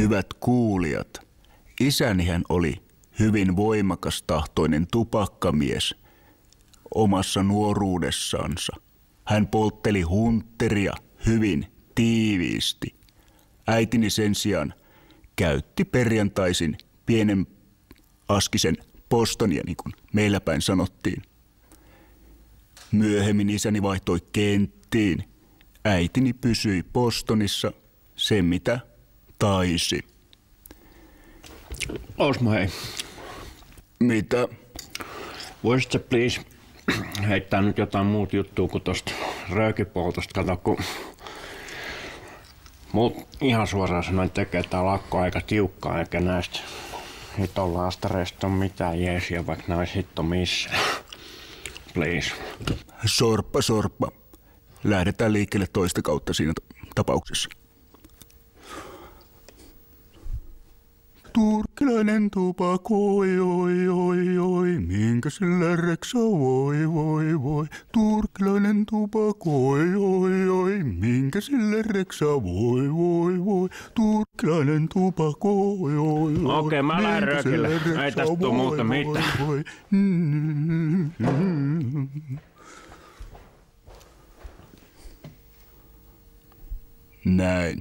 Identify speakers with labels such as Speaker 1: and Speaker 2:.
Speaker 1: Hyvät kuulijat, isänihän oli hyvin voimakastahtoinen tupakkamies omassa nuoruudessansa. Hän poltteli huntteria hyvin tiiviisti. Äitini sen sijaan käytti perjantaisin pienen askisen Bostonia, niin kuin meillä päin sanottiin. Myöhemmin isäni vaihtoi kenttiin. Äitini pysyi Bostonissa sen mitä taisi.
Speaker 2: Osmo, hei.
Speaker 1: Mitä?
Speaker 2: Voisitko please heittää nyt jotain muut juttua kuin tosta röökipoltosta? Kato, kun mut ihan suoraan sanoen tekee tää lakko aika tiukkaa, eikä näistä hiton laastareista on mitään jeesiä, vaikka nää ois hitto missään. Please.
Speaker 1: Sorppa. Lähdetään liikkeelle toista kautta siinä tapauksessa. Turkkilainen tupakoi, oi, minkä sillä reksa voi. Turkkilainen tupakoi, oi, minkä sillä reksa voi. Turkkilainen tupakoi, oi.
Speaker 2: Okei, mä lähden röökille. Ei tästä tuu muuta mitään.
Speaker 1: Näin.